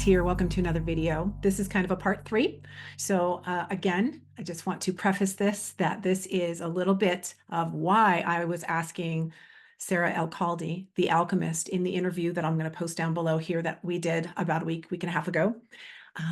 here. Welcome to another video. This is kind of a part 3. So again, I just want to preface this, that this is a little bit of why I was asking Alchemist, the alchemist, in the interview that I'm going to post down below here that we did about a week and a half ago.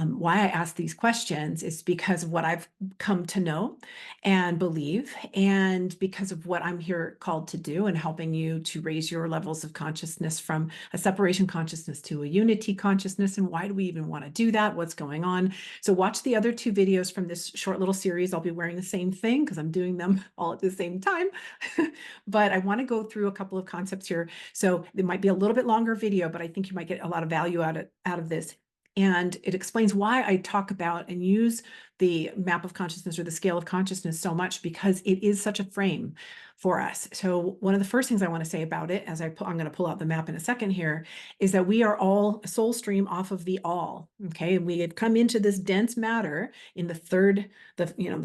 Why I ask these questions is because of what I've come to know and believe, and because of what I'm here called to do and helping you to raise your levels of consciousness from a separation consciousness to a unity consciousness. And why do we even want to do that? What's going on? So watch the other 2 videos from this short little series. I'll be wearing the same thing because I'm doing them all at the same time. But I want to go through a couple of concepts here. So it might be a little bit longer video, but I think you might get a lot of value out of this. And it explains why I talk about and use the map of consciousness or the scale of consciousness so much, because it is such a frame for us. So one of the first things I want to say about it, as I'm going to pull out the map in a second here, is that we are all a soul stream off of the all. Okay, and we had come into this dense matter in the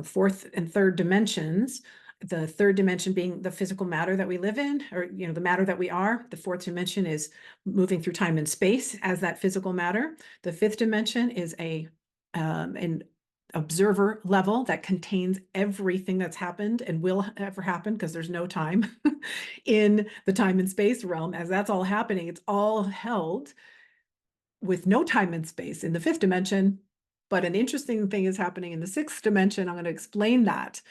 fourth and third dimensions. The third dimension being the physical matter that we live in, or the matter that we are. The fourth dimension is moving through time and space as that physical matter. The fifth dimension is an observer level that contains everything that's happened and will ever happen, because there's no time in the time and space realm. As that's all happening, it's all held with no time and space in the fifth dimension. But an interesting thing is happening in the sixth dimension. I'm going to explain that.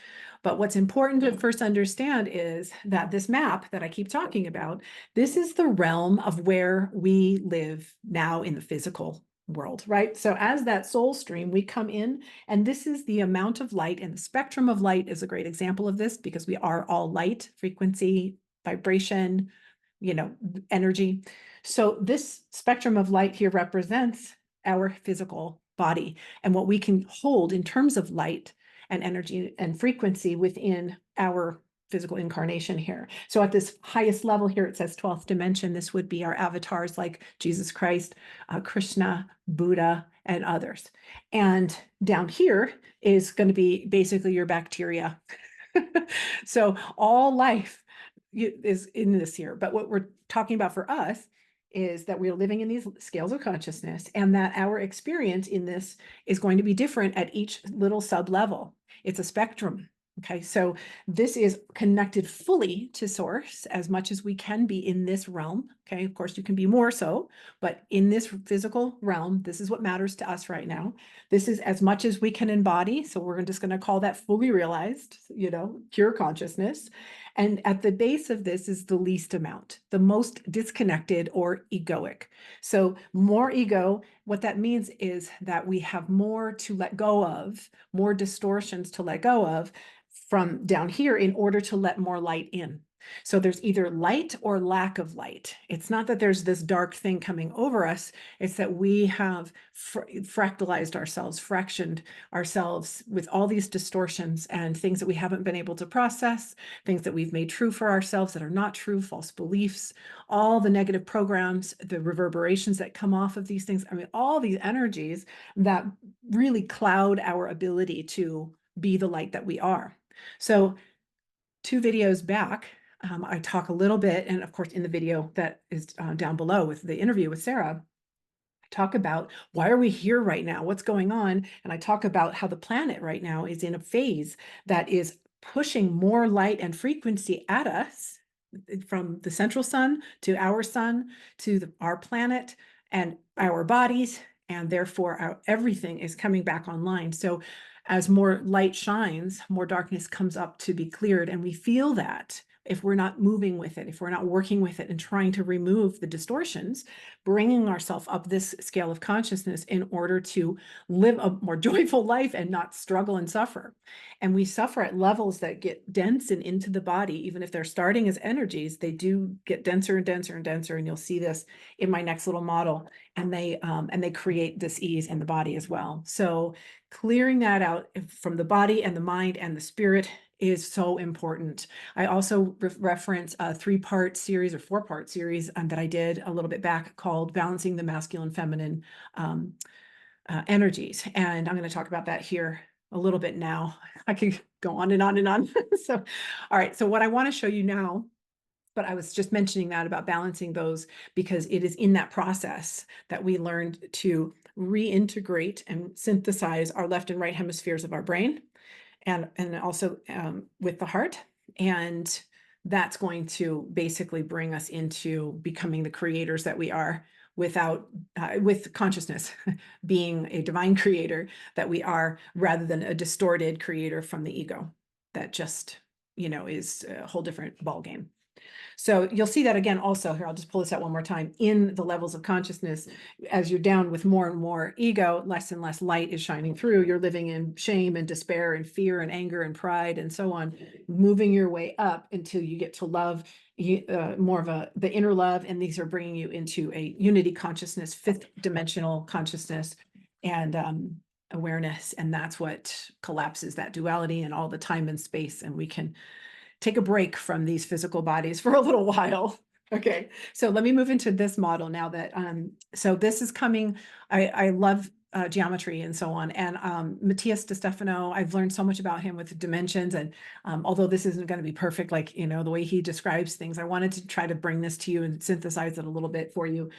But what's important to first understand is that this map that I keep talking about, this is the realm of where we live now in the physical world, right? So as that soul stream, we come in, and this is the amount of light, and the spectrum of light is a great example of this, because we are all light, frequency, vibration, energy. So this spectrum of light here represents our physical body and what we can hold in terms of light and energy and frequency within our physical incarnation here. So at this highest level here, it says 12th dimension. This would be our avatars like Jesus Christ, Krishna, Buddha, and others. And down here is going to be basically your bacteria. So all life is in this here. But what we're talking about for us is that we're living in these scales of consciousness, and that our experience in this is going to be different at each little sub level. It's a spectrum. Okay, so this is connected fully to source as much as we can be in this realm. Okay, of course, you can be more so, but in this physical realm, this is what matters to us right now. This is as much as we can embody. So we're just going to call that fully realized, pure consciousness. And at the base of this is the least amount, the most disconnected or egoic. So more ego, what that means is that we have more to let go of, more distortions to let go of from down here in order to let more light in. So there's either light or lack of light. It's not that there's this dark thing coming over us. It's that we have fractalized ourselves, fractioned ourselves with all these distortions and things that we haven't been able to process, things that we've made true for ourselves that are not true, false beliefs, all the negative programs, the reverberations that come off of these things. I mean, all these energies that really cloud our ability to be the light that we are. So 2 videos back, I talk a little bit, and of course in the video that is down below with the interview with Sarah, I talk about why are we here right now, what's going on, and I talk about how the planet right now is in a phase that is pushing more light and frequency at us, from the central sun to our planet and our bodies, and therefore everything is coming back online. So as more light shines, more darkness comes up to be cleared. And we feel that if we're not moving with it, if we're not working with it and trying to remove the distortions, bringing ourselves up this scale of consciousness in order to live a more joyful life and not struggle and suffer. And we suffer at levels that get dense and into the body. Even if they're starting as energies, they do get denser and denser and denser. And you'll see this in my next little model. And they create this ease in the body as well. So clearing that out from the body and the mind and the spirit is so important. I also reference a 3-part series or 4-part series that I did a little bit back called Balancing the Masculine Feminine Energies. And I'm going to talk about that here a little bit now. I could go on and on and on. So, all right. So what I want to show you now, but I was just mentioning that about balancing those, because it is in that process that we learned to reintegrate and synthesize our left and right hemispheres of our brain, and also with the heart. And that's going to basically bring us into becoming the creators that we are, without with consciousness being a divine creator that we are, rather than a distorted creator from the ego that just, is a whole different ball game. So you'll see that again also here. I'll just pull this out one more time. In the levels of consciousness, as you're down with more and more ego, less and less light is shining through. You're living in shame and despair and fear and anger and pride and so on, moving your way up until you get to love, more of the inner love. And these are bringing you into a unity consciousness, fifth dimensional consciousness and awareness. And that's what collapses that duality and all the time and space. And we can take a break from these physical bodies for a little while. Okay, so let me move into this model now that, so this is coming, I love geometry and so on. And Matthias DeStefano, I've learned so much about him with dimensions. And although this isn't going to be perfect, like, the way he describes things, I wanted to try to bring this to you and synthesize it a little bit for you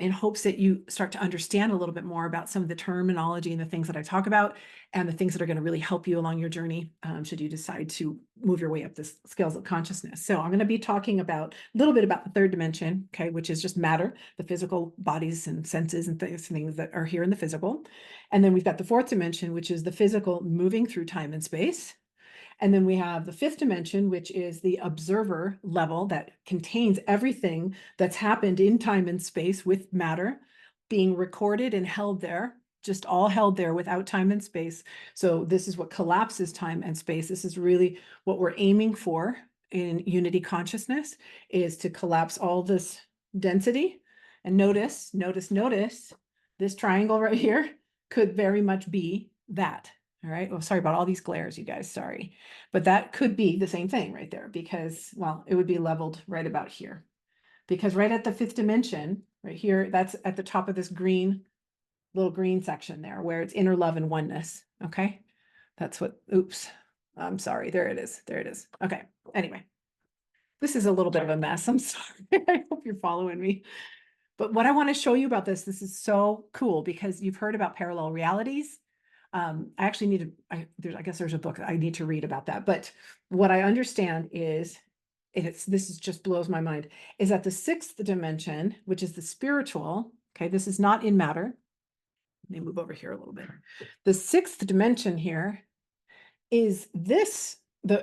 in hopes that you start to understand a little bit more about some of the terminology and the things that I talk about and the things that are going to really help you along your journey should you decide to move your way up the scales of consciousness. So I'm going to be talking about a little bit about the third dimension, okay, which is just matter, the physical bodies and senses and things that are here in the physical. And then we've got the fourth dimension, which is the physical moving through time and space. And then we have the fifth dimension, which is the observer level that contains everything that's happened in time and space with matter being recorded and held there, just all held there without time and space. So this is what collapses time and space. This is really what we're aiming for in unity consciousness, is to collapse all this density. And notice this triangle right here could very much be that. All right. Well, sorry about all these glares, you guys. Sorry. But that could be the same thing right there, because, well, it would be leveled right about here. Because right at the fifth dimension, right here, that's at the top of this little green section there, where it's inner love and oneness. Okay. That's what, oops. I'm sorry. There it is. There it is. Okay. Anyway, this is a little bit of a mess. I'm sorry. I hope you're following me. But what I want to show you about this is so cool, because you've heard about parallel realities. I actually need to, I guess there's a book I need to read about that. But what I understand is, this just blows my mind, is that the sixth dimension, which is the spiritual, okay, this is not in matter. Let me move over here a little bit. The sixth dimension here is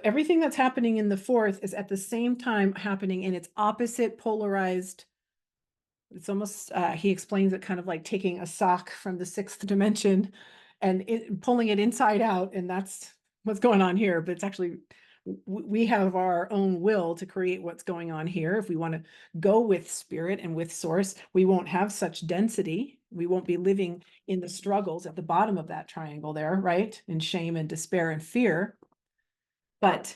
everything that's happening in the fourth is at the same time happening in its opposite polarized. It's almost, he explains it kind of like taking a sock from the sixth dimension and pulling it inside out. And that's what's going on here. But it's actually, we have our own will to create what's going on here. If we want to go with spirit and with source, we won't have such density. We won't be living in the struggles at the bottom of that triangle there, right? In shame and despair and fear. But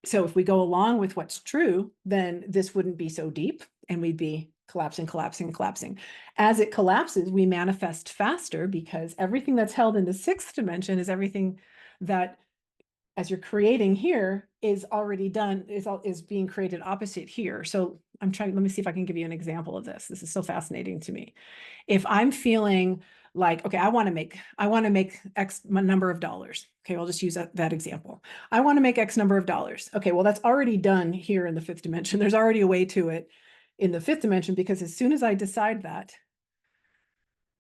so if we go along with what's true, then this wouldn't be so deep and we'd be collapsing. As it collapses, we manifest faster, because everything that's held in the sixth dimension is everything that, as you're creating here, is already done, is being created opposite here. So let me see if I can give you an example of this. This is so fascinating to me. If I'm feeling like, okay, I want to make X number of dollars. Okay, I'll just use that example. I want to make X number of dollars. Okay, well, that's already done here in the fifth dimension. There's already a way to it in the fifth dimension, because as soon as I decide that,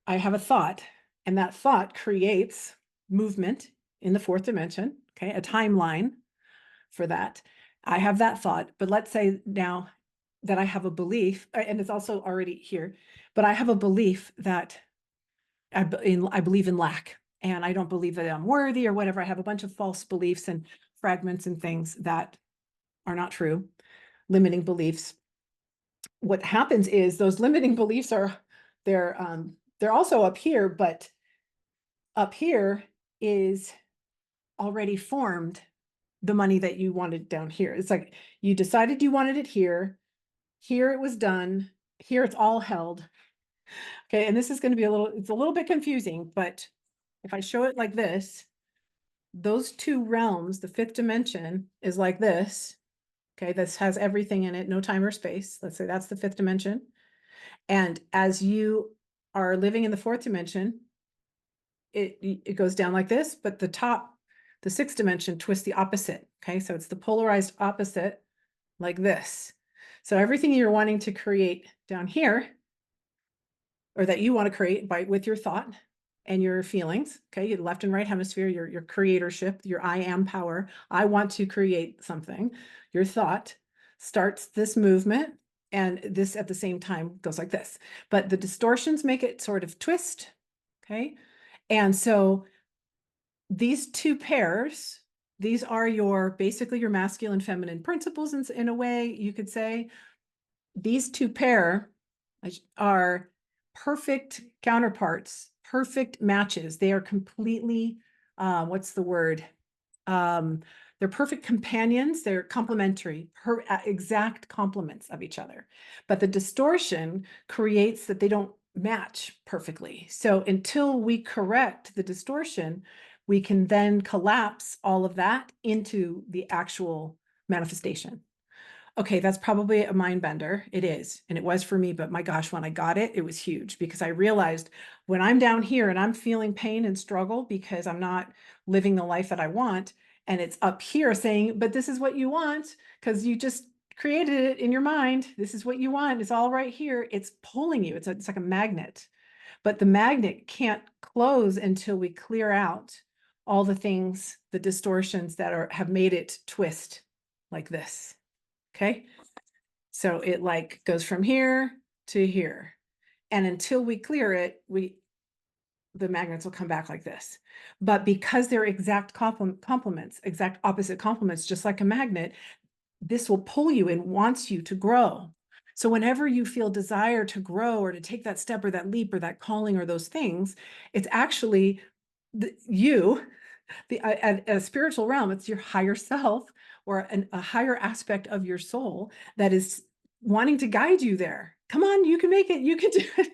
I have a thought, and that thought creates movement in the fourth dimension, okay, a timeline for that. I have that thought, but let's say now that I have a belief, and it's also already here, but I have a belief that I believe in lack, and I don't believe that I'm worthy or whatever. I have a bunch of false beliefs and fragments and things that are not true, limiting beliefs. What happens is those limiting beliefs they're also up here, but up here is already formed the money that you wanted down here. It's like you decided you wanted it here. Here it was done. Here it's all held. Okay, and this is going to be it's a little bit confusing, but if I show it like this, those two realms, the fifth dimension is like this. Okay, this has everything in it, no time or space. Let's say that's the fifth dimension. And as you are living in the fourth dimension, it goes down like this, but the top, the sixth dimension twists the opposite. Okay, so it's the polarized opposite like this. So everything you're wanting to create down here, or that you want to create with your thought and your feelings, okay, your left and right hemisphere, your creatorship, your I am power. I want to create something. Your thought starts this movement, and this at the same time goes like this. But the distortions make it sort of twist, okay? And so these two pairs, these are basically your masculine feminine principles in a way you could say. These two pair are perfect counterparts, perfect matches. They are completely, what's the word? They're perfect companions. They're complementary, exact complements of each other. But the distortion creates that they don't match perfectly. So until we correct the distortion, we can then collapse all of that into the actual manifestation. Okay, that's probably a mind bender. It is. And it was for me, but my gosh, when I got it, it was huge because I realized when I'm down here and I'm feeling pain and struggle because I'm not living the life that I want, and it's up here saying, but this is what you want because you just created it in your mind. This is what you want. It's all right here. It's pulling you. It's like a magnet, but the magnet can't close until we clear out all the things, the distortions that have made it twist like this. Okay. So it like goes from here to here. And until we clear it, the magnets will come back like this. But because they're exact complements, exact opposite complements, just like a magnet, this will pull you and wants you to grow. So whenever you feel desire to grow or to take that step or that leap or that calling or those things, it's actually at a spiritual realm, it's your higher self or a higher aspect of your soul that is wanting to guide you there. Come on, you can make it, you can do it.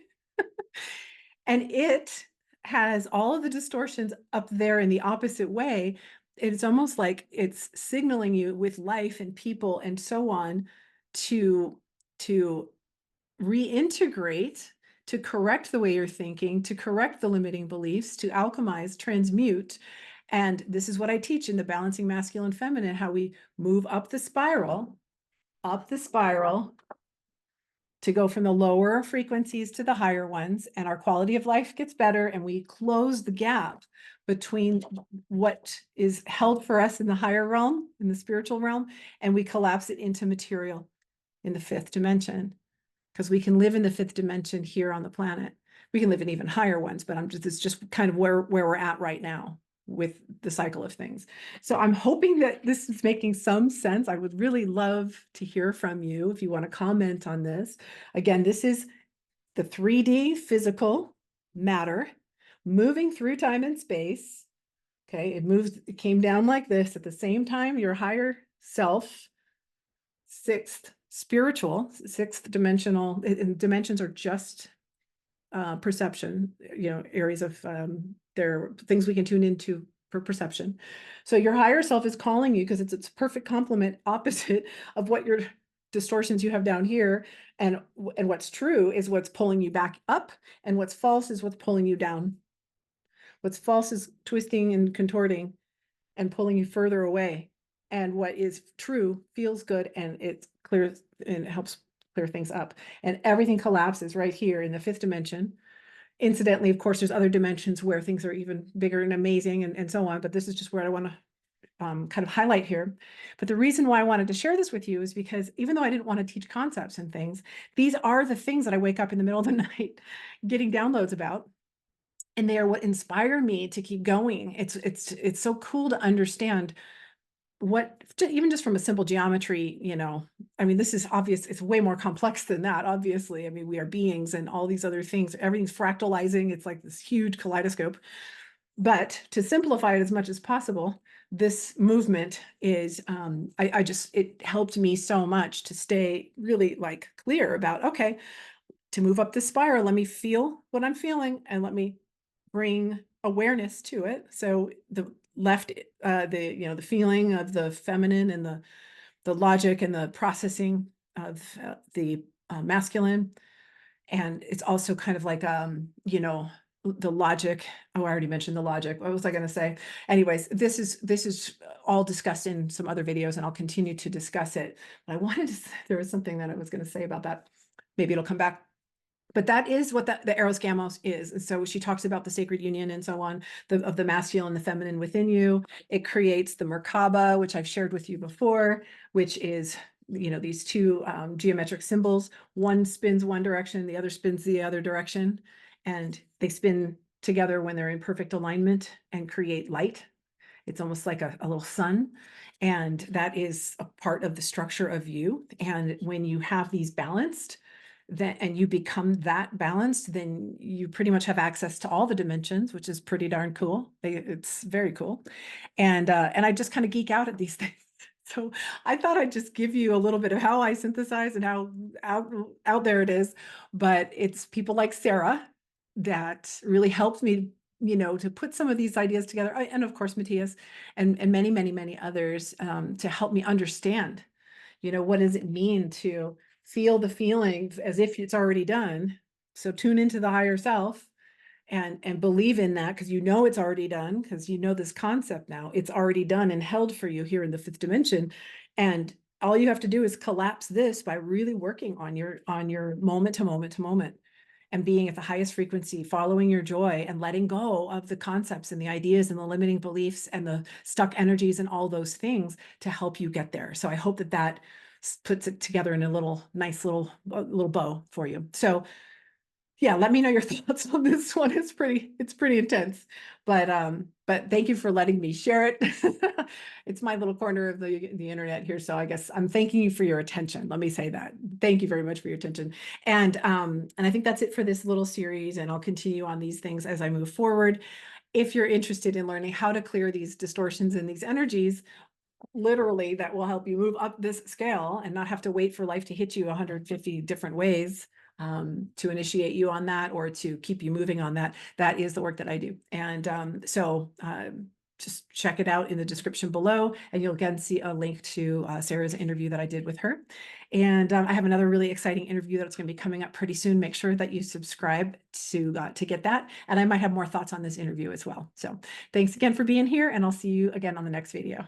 And it has all of the distortions up there in the opposite way. It's almost like it's signaling you with life and people and so on to reintegrate, to correct the way you're thinking, to correct the limiting beliefs, to alchemize, transmute. And this is what I teach in the Balancing Masculine Feminine, how we move up the spiral to go from the lower frequencies to the higher ones, and our quality of life gets better, and we close the gap between what is held for us in the higher realm, in the spiritual realm, and we collapse it into material in the fifth dimension. Because we can live in the fifth dimension here on the planet. We can live in even higher ones, but it's just kind of where we're at right now with the cycle of things. So I'm hoping that this is making some sense. I would really love to hear from you if you want to comment on this. Again, this is the 3D physical matter moving through time and space. Okay, it came down like this. At the same time, your higher self, sixth dimensional, and dimensions are just perception, areas of there are things we can tune into for perception. So your higher self is calling you because it's a perfect complement opposite of what your distortions you have down here, and what's true is what's pulling you back up, and what's false is what's pulling you down. What's false is twisting and contorting and pulling you further away. And what is true feels good, and it clears and helps clear things up. And everything collapses right here in the fifth dimension. Incidentally, of course, there's other dimensions where things are even bigger and amazing and so on, but this is just where I want to kind of highlight here. But the reason why I wanted to share this with you is because even though I didn't want to teach concepts and things, these are the things that I wake up in the middle of the night getting downloads about. And they are what inspire me to keep going. It's so cool to understand what, even just from a simple geometry, I mean, this is obvious. It's way more complex than that, obviously. I mean, we are beings and all these other things, everything's fractalizing. It's like this huge kaleidoscope. But to simplify it as much as possible, this movement is, it helped me so much to stay really like clear about, okay, to move up this spiral, let me feel what I'm feeling and let me bring awareness to it. So the left, the feeling of the feminine and the logic and the processing of the masculine, And it's also kind of like, you know, the logic. Oh, I already mentioned the logic. What was I going to say? Anyways, this is all discussed in some other videos, and I'll continue to discuss it. But I wanted to say, there was something that I was going to say about that. Maybe it'll come back. But that is what the Eros Gamos is. And so she talks about the sacred union and so on, of the masculine and the feminine within you. It creates the Merkaba, which I've shared with you before, which is, you know, these two geometric symbols. One spins one direction, the other spins the other direction. And they spin together when they're in perfect alignment and create light. It's almost like a little sun. And that is a part of the structure of you. And when you have these balanced, then, and you become that balanced, then you pretty much have access to all the dimensions, which is pretty darn cool. It's very cool. And I just kind of geek out at these things. So I thought I'd just give you a little bit of how I synthesize and how out there it is. But it's people like Sarah that really helped me, you know, to put some of these ideas together. And of course, Matthias and many, many, many others to help me understand, you know, what does it mean to feel the feelings as if it's already done. So tune into the higher self and believe in that, because you know it's already done, because you know this concept now. It's already done and held for you here in the fifth dimension. And all you have to do is collapse this by really working on your moment to moment to moment and being at the highest frequency, following your joy and letting go of the concepts and the ideas and the limiting beliefs and the stuck energies and all those things to help you get there. So I hope that that puts it together in a little nice little bow for you. So yeah, let me know your thoughts on this one. It's pretty intense, but thank you for letting me share it. It's my little corner of the internet here. So I guess I'm thanking you for your attention. Let me say that. Thank you very much for your attention. And I think that's it for this little series, and I'll continue on these things as I move forward. If you're interested in learning how to clear these distortions and these energies, literally, that will help you move up this scale and not have to wait for life to hit you 150 different ways to initiate you on that or to keep you moving on that. That is the work that I do. And so just check it out in the description below, and you'll again see a link to Sarah's interview that I did with her. And I have another really exciting interview that's going to be coming up pretty soon. Make sure that you subscribe to get that. And I might have more thoughts on this interview as well. So thanks again for being here, and I'll see you again on the next video.